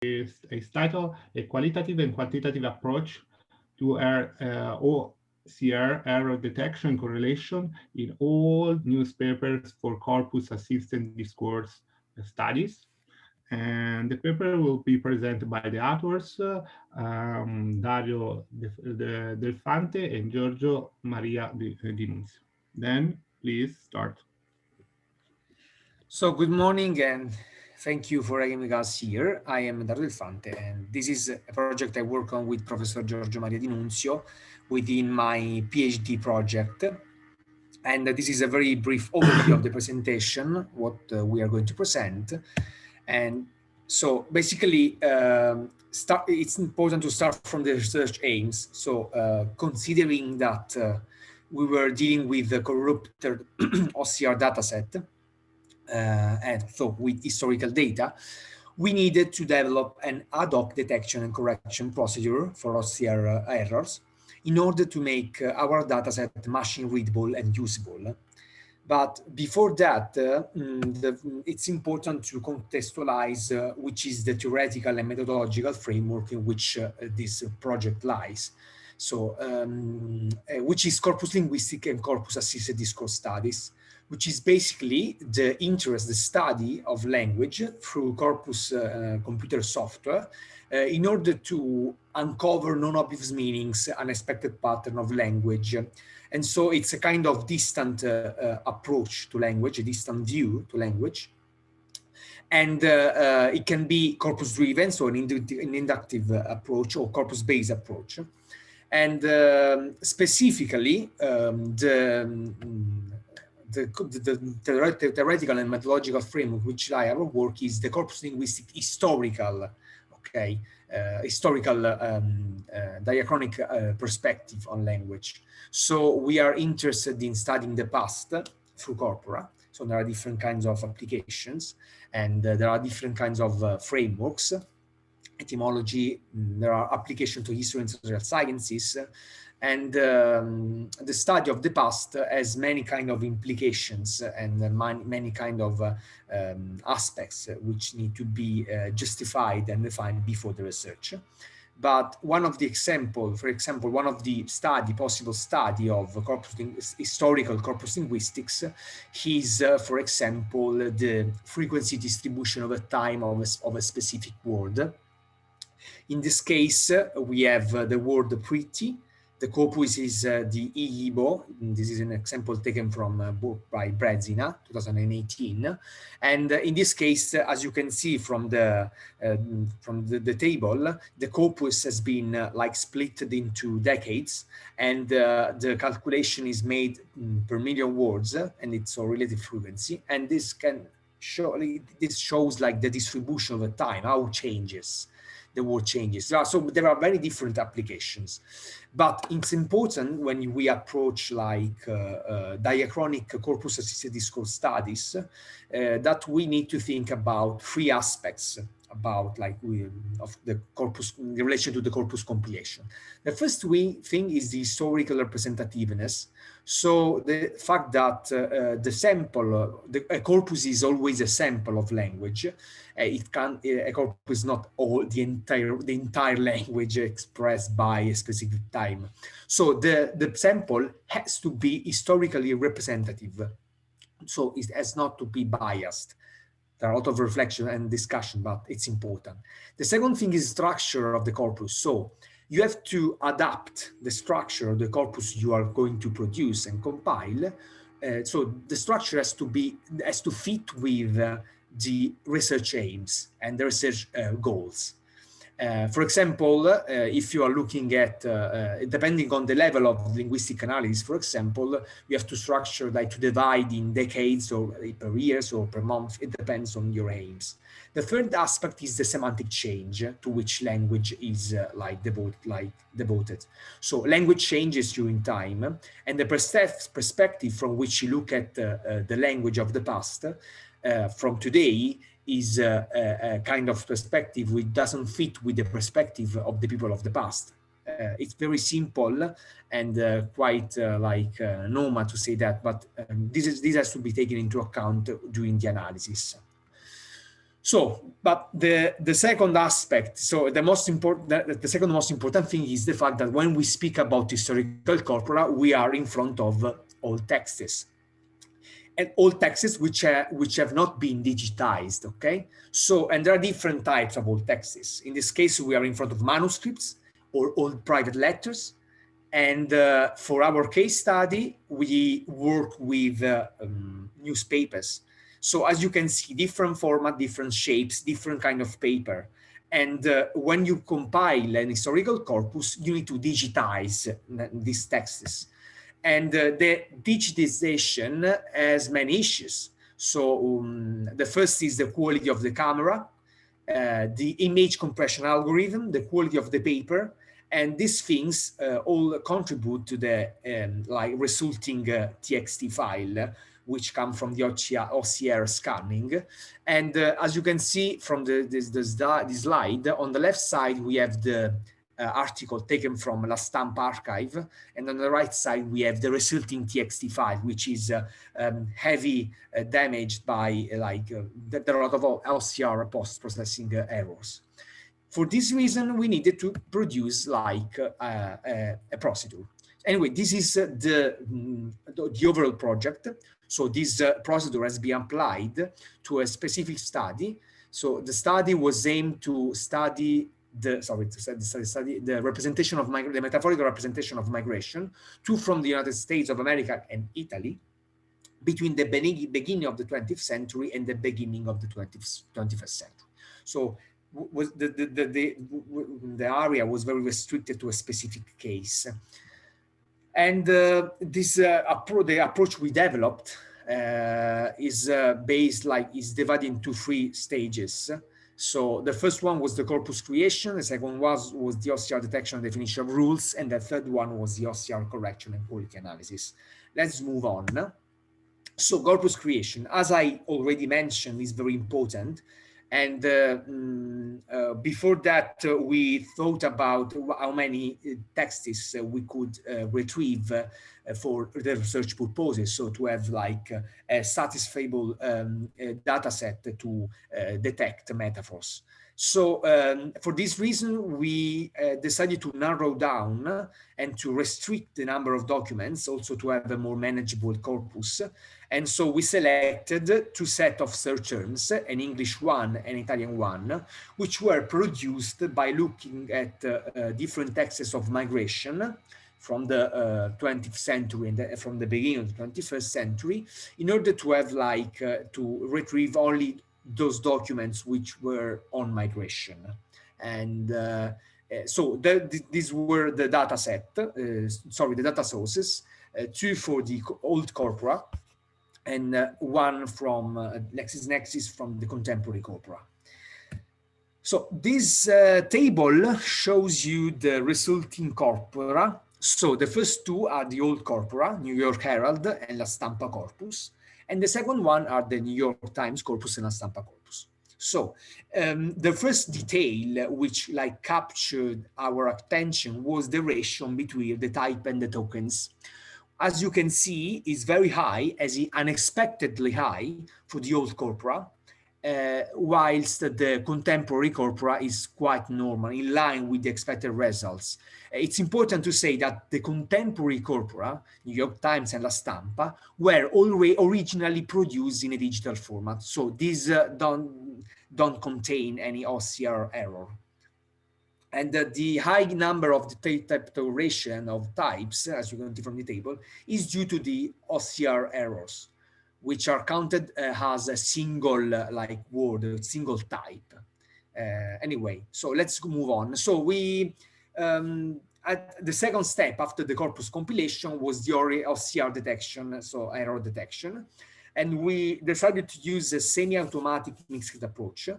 is titled A Qualitative and Quantitative Approach to OCR, Error Detection and Correlation in All Newspapers for Corpus Assisted Discourse Studies. And the paper will be presented by the authors, Dario Del Fante and Giorgio Maria Di Nunzio. Then please start. So good morning and thank you for having us here. I am Dario Del Fante and this is a project I work on with Professor Giorgio Maria Di Nunzio within my PhD project. And this is a very brief overview of the presentation, what we are going to present. And so basically, it's important to start from the research aims. So considering that we were dealing with the corrupted OCR dataset, and so with historical data, we needed to develop an ad hoc detection and correction procedure for OCR errors in order to make our dataset machine readable and usable. But before that, it's important to contextualize which is the theoretical and methodological framework in which this project lies. So, which is corpus linguistic and corpus assisted discourse studies, which is basically the interest, the study of language through corpus computer software in order to uncover non-obvious meanings, unexpected pattern of language. And so it's a kind of distant approach to language, a distant view to language. And it can be corpus-driven, so an inductive approach or corpus-based approach. And specifically, the theoretical and methodological framework which I our work is the corpus linguistic historical, diachronic perspective on language. So we are interested in studying the past through corpora. So there are different kinds of applications and there are different kinds of frameworks. Etymology, there are applications to history and social sciences, and the study of the past has many kind of implications and many kind of aspects which need to be justified and defined before the research. But one of the examples, for example, one of the possible study of historical corpus linguistics is, for example, the frequency distribution over time of a specific word. In this case, we have the word pretty. The corpus is the Iyibo. This is an example taken from a book by Brezina, 2018. And in this case, as you can see from the table, the corpus has been like split into decades, and the calculation is made per million words, and it's a relative frequency. And this shows like the distribution of the time, how it changes. The word changes. So there are very different applications, but it's important when we approach like diachronic corpus assisted discourse studies that we need to think about three aspects about like of the corpus in relation to the corpus compilation. The first thing is the historical representativeness. So the fact that the sample, a corpus is always a sample of language. A corpus is not all the entire language expressed by a specific time. So the sample has to be historically representative. So it has not to be biased. There are a lot of reflection and discussion, but it's important. The second thing is structure of the corpus. So you have to adapt the structure of the corpus you are going to produce and compile. So the structure has to fit with the research aims and the research goals. For example, if you are looking at, depending on the level of linguistic analysis, for example, you have to structure like to divide in decades or per years or per month. It depends on your aims. The third aspect is the semantic change to which language is devoted. So language changes during time, and the perspective from which you look at the language of the past from today is a kind of perspective which doesn't fit with the perspective of the people of the past. It's very simple and quite normal to say that, but this has to be taken into account during the analysis. So, but the second aspect, so the second most important thing is the fact that when we speak about historical corpora, we are in front of old texts, and old texts which have not been digitized. Okay, so, and there are different types of old texts. In this case, we are in front of manuscripts or old private letters. And for our case study, we work with newspapers. So as you can see, different format, different shapes, different kind of paper. And when you compile an historical corpus, you need to digitize these texts. And the digitization has many issues. So the first is the quality of the camera, the image compression algorithm, the quality of the paper, and these things all contribute to the like resulting TXT file, which come from the OCR scanning. And as you can see from this slide, on the left side we have the article taken from La Stampa archive, and on the right side we have the resulting TXT file, which is heavy damaged by there are a lot of OCR post-processing errors. For this reason, we needed to produce like a procedure. Anyway, this is the overall project. So this procedure has been applied to a specific study. So the study was aimed to study the representation of the metaphorical representation of migration from the United States of America and Italy between the beginning of the 20th century and the beginning of the 21st century. So was the area was very restricted to a specific case. And the approach we developed is divided into 3 stages. So the first one was the corpus creation, the second was the OCR detection and definition of rules, and the third one was the OCR correction and quality analysis. Let's move on. So corpus creation, as I already mentioned, is very important. And before that, we thought about how many texts we could retrieve for the research purposes. So to have like a satisfiable data set to detect metaphors. So for this reason, we decided to narrow down and to restrict the number of documents, also to have a more manageable corpus. And so we selected 2 sets of search terms, an English one and Italian one, which were produced by looking at different texts of migration from the 20th century and from the beginning of the 21st century, in order to have like to retrieve only those documents which were on migration. And so these were the data set, the data sources, 2 for the old corpora, and 1 from LexisNexis from the contemporary corpora. So this table shows you the resulting corpora. So the first 2 are the old corpora, New York Herald and La Stampa corpus. And the second one are the New York Times corpus and La Stampa corpus. So the first detail which like captured our attention was the ratio between the type and the tokens. As you can see, is very high, as unexpectedly high for the old corpora, whilst the contemporary corpora is quite normal, in line with the expected results. It's important to say that the contemporary corpora, New York Times and La Stampa, were already originally produced in a digital format. So these don't contain any OCR error. And the high number of the type ratio of types, as you can see from the table, is due to the OCR errors, which are counted as a single like word, a single type. Anyway, so let's move on. So we, at the second step after the corpus compilation was the OCR detection, so error detection. And we decided to use a semi-automatic mixed approach.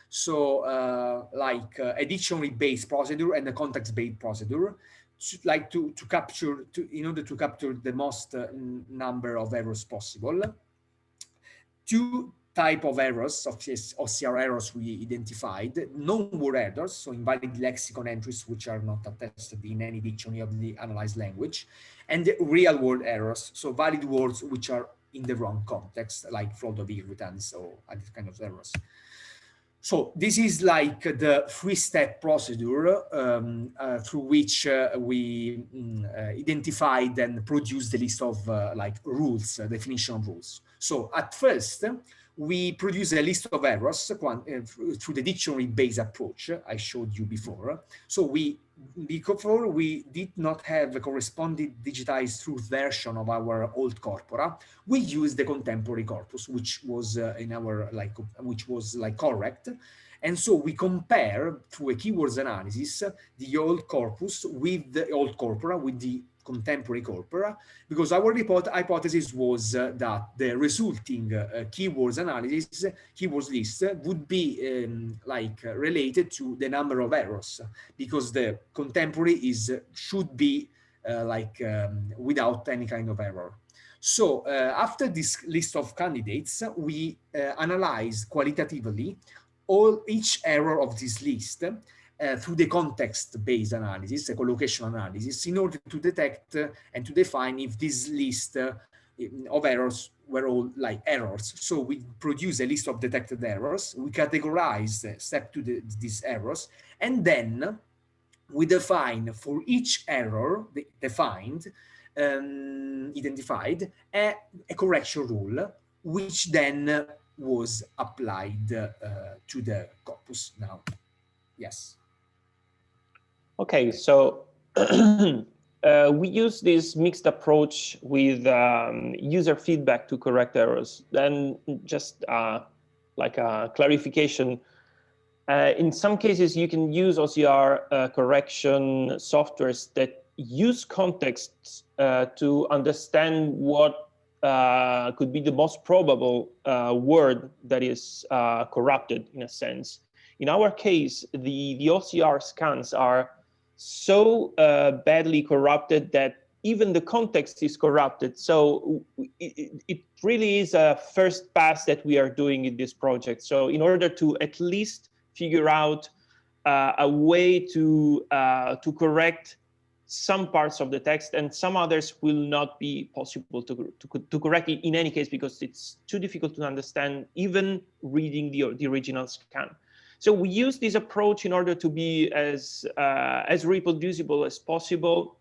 So like a dictionary-based procedure and a context-based procedure, to capture, in order to capture the most number of errors possible. 2 types of errors, of OCR errors we identified: non-word errors, so invalid lexicon entries which are not attested in any dictionary of the analyzed language, and the real-world errors, so valid words which are in the wrong context, like fraud of irritants or other kind of errors. So this is like the three-step procedure through which we identified and produced the list of like rules, definition of rules. So at first, we produce a list of errors through the dictionary-based approach I showed you before. So before we did not have a corresponding digitized truth version of our old corpora, we used the contemporary corpus, which was correct. And so we compare through a keywords analysis the old corpus with the old corpora with the contemporary corpora, because our hypothesis was that the resulting keywords analysis, keywords list would be related to the number of errors, because the contemporary should be without any kind of error. So after this list of candidates, we analyze qualitatively each error of this list through the context-based analysis, a collocation analysis, in order to detect and to define if this list of errors were all like errors. So we produce a list of detected errors, we categorize step to these errors, and then we define for each error identified a correction rule, which then was applied to the corpus now. Yes. Okay, so we use this mixed approach with user feedback to correct errors. Then just like a clarification, in some cases you can use OCR correction softwares that use contexts to understand what could be the most probable word that is corrupted, in a sense. In our case, the OCR scans are so badly corrupted that even the context is corrupted. So it really is a first pass that we are doing in this project. So in order to at least figure out a way to correct some parts of the text, and some others will not be possible to correct it in any case, because it's too difficult to understand even reading the original scan. So we use this approach in order to be as reproducible as possible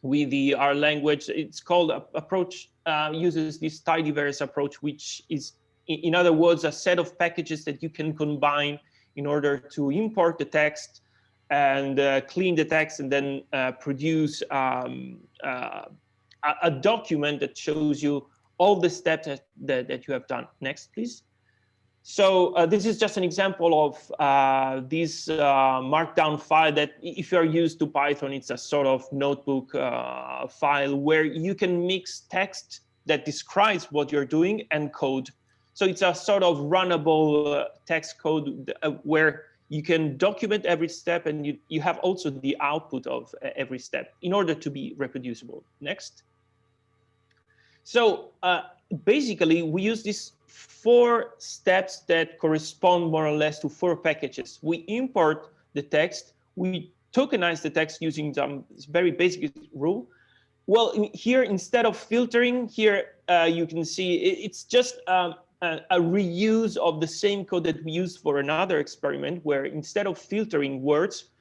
with our language. It's called approach, uses this tidyverse approach, which is, in other words, a set of packages that you can combine in order to import the text and clean the text, and then produce a document that shows you all the steps that you have done. Next, please. So this is just an example of this markdown file that, if you're used to Python, it's a sort of notebook file where you can mix text that describes what you're doing and code. So it's a sort of runnable text code where you can document every step, and you have also the output of every step in order to be reproducible. Next. So basically, we use these 4 steps that correspond more or less to 4 packages. We import the text, we tokenize the text using some very basic rule. Well, here, instead of filtering, here you can see it's just a reuse of the same code that we used for another experiment, where instead of filtering words,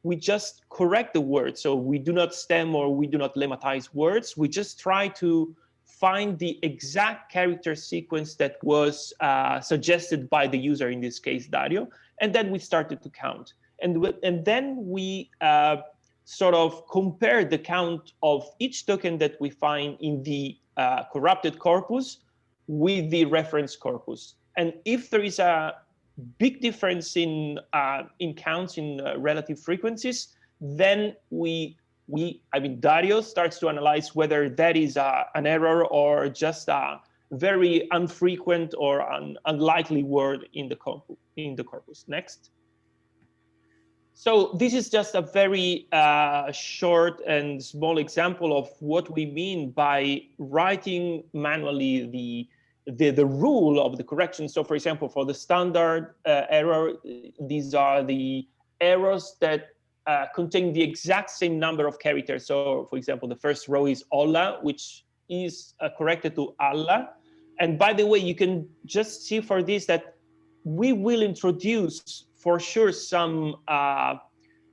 we just correct the words. So we do not stem or we do not lemmatize words. We just try to find the exact character sequence that was suggested by the user, in this case, Dario, and then we started to count. And then we sort of compare the count of each token that we find in the corrupted corpus with the reference corpus. And if there is a big difference in counts, in relative frequencies, then Dario starts to analyze whether that is an error or just a very infrequent or unlikely word in the corpus. Next. So this is just a very short and small example of what we mean by writing manually the rule of the correction. So for example, for the standard error, these are the errors that contain the exact same number of characters. So for example, the first row is olla, which is corrected to alla. And by the way, you can just see for this that we will introduce for sure some,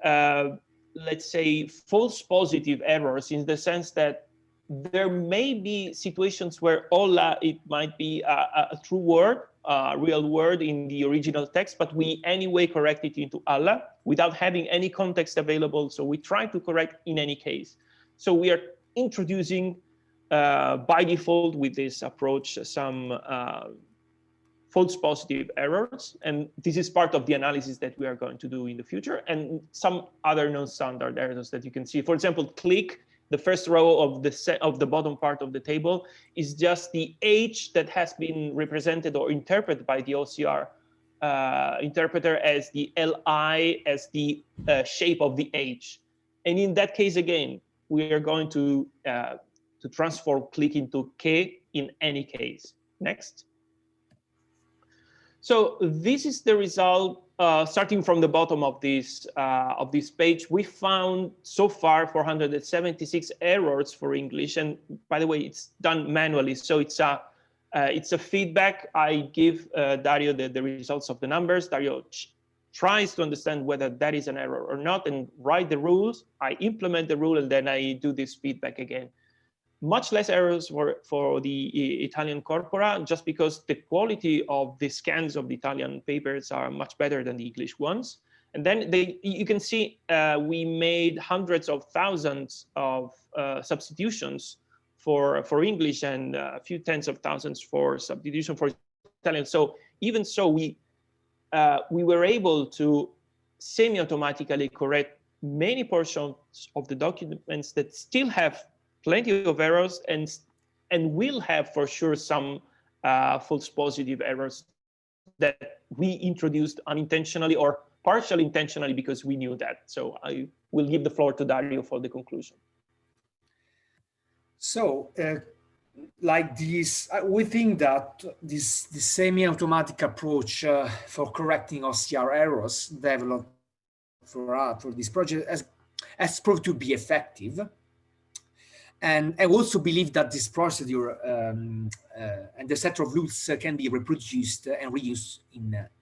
let's say, false positive errors, in the sense that there may be situations where olla, it might be a true word, a real word in the original text, but we anyway correct it into alla without having any context available. So we try to correct in any case. So we are introducing by default with this approach some false positive errors, and this is part of the analysis that we are going to do in the future, and some other non-standard errors that you can see. For example, click, the first row of the bottom part of the table, is just the H that has been represented or interpreted by the OCR interpreter as the LI, as the shape of the H. And in that case, again, we are going to transform click into K in any case. Next. So this is the result, starting from the bottom of this page. We found so far 476 errors for English, and by the way, it's done manually. So it's a feedback. I give Dario the results of the numbers. Dario tries to understand whether that is an error or not, and write the rules. I implement the rule, and then I do this feedback again. Much less errors for the Italian corpora, just because the quality of the scans of the Italian papers are much better than the English ones. And then you can see we made hundreds of thousands of substitutions for English, and a few tens of thousands for substitution for Italian. So even so, we were able to semi-automatically correct many portions of the documents that still have plenty of errors, and will have for sure some false positive errors that we introduced unintentionally or partially intentionally because we knew that. So I will give the floor to Dario for the conclusion. So like this, we think that this semi-automatic approach for correcting OCR errors developed for this project has proved to be effective. And I also believe that this procedure and the set of rules can be reproduced and reused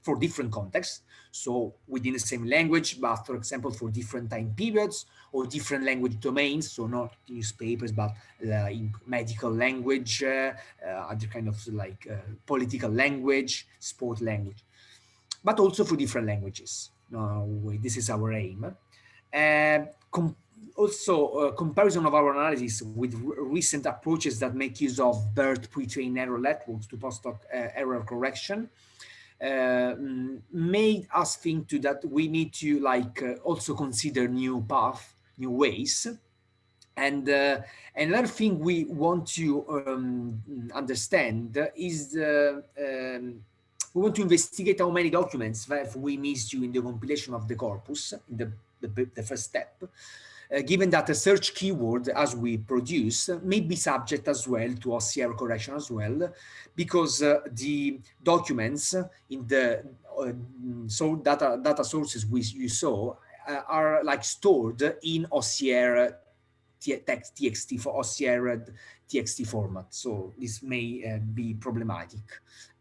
for different contexts. So within the same language, but for example, for different time periods or different language domains. So not newspapers, but in medical language, other kind of like political language, sport language, but also for different languages. This is our aim. Also, comparison of our analysis with recent approaches that make use of BERT pre-trained neural networks to post-hoc error correction made us think that we need to also consider new paths, new ways. And another thing we want to understand is we want to investigate how many documents that we missed during the compilation of the corpus in the first step. Given that a search keyword as we produce may be subject as well to OCR correction as well, because the documents in the data sources you saw are stored in OCR TXT for OCR TXT format. So this may be problematic.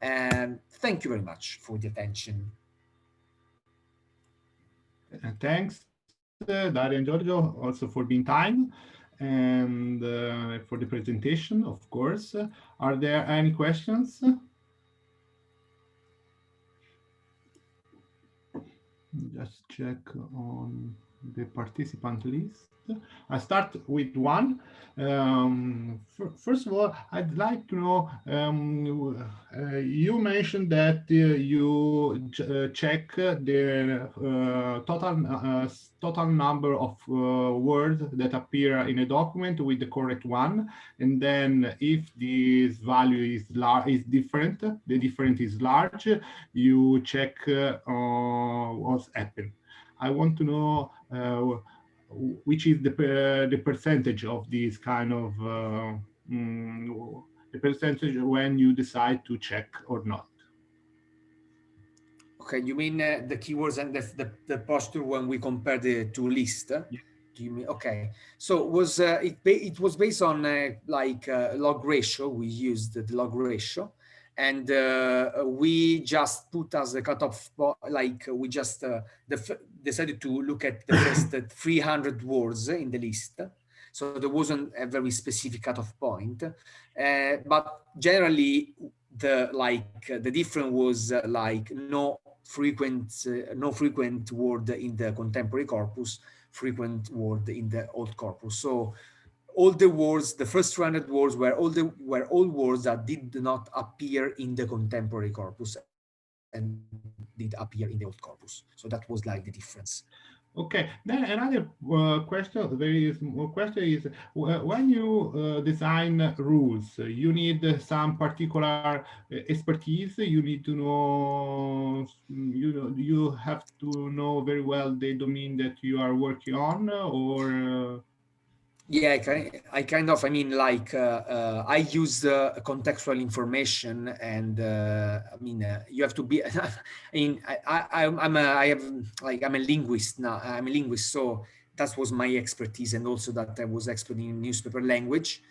Thank you very much for the attention. Thanks, Dario and Giorgio, also for being time and for the presentation, of course. Are there any questions? Just check on the participant list. I start with one. First of all, I'd like to know, you mentioned that you check the total number of words that appear in a document with the correct one, and then if this value is different, the difference is large, you check what's happened. I want to know which is the percentage of this kind of the percentage when you decide to check or not. Okay, you mean the keywords and the posture when we compare the two lists? Yeah. Do you mean, okay? So was it was based on log ratio? We used the log ratio, and we just put as a cutoff, like we just decided to look at the first 300 words in the list. So there wasn't a very specific cutoff point, but generally the difference was like no frequent word in the contemporary corpus, frequent word in the old corpus. So all the words, the first 300 words were all words that did not appear in the contemporary corpus and did appear in the old corpus. So that was like the difference. Okay, then another question, very small question is, when you design rules, you need some particular expertise. You need to know, you have to know very well the domain that you are working on, or yeah, I mean, like I use contextual information, and I mean, you have to be. I mean, I'm a linguist now. I'm a linguist, so that was my expertise, and also that I was expert in newspaper language,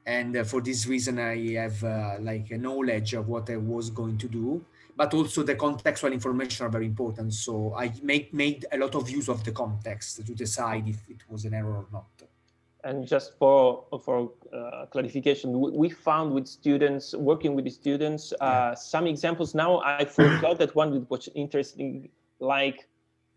and for this reason, I have like a knowledge of what I was going to do. But also the contextual information are very important. So I made a lot of use of the context to decide if it was an error or not. And just for clarification, we found with students, working with the students, some examples. Now I forgot that one was interesting, like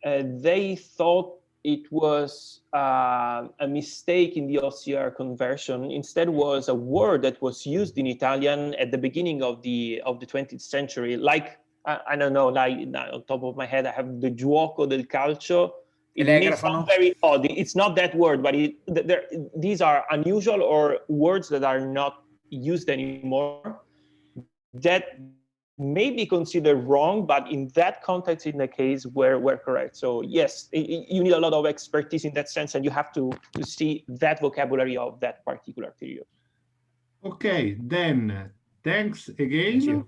they thought it was a mistake in the OCR conversion. Instead was a word that was used in Italian at the beginning of the 20th century. Like, I don't know, like on top of my head, I have the giuoco del calcio. It may sound very odd. It's not that word, but these are unusual or words that are not used anymore that may be considered wrong, but in that context, in the case, we're correct. So yes, you need a lot of expertise in that sense, and you have to see that vocabulary of that particular period. Okay, then thanks again. Thank you.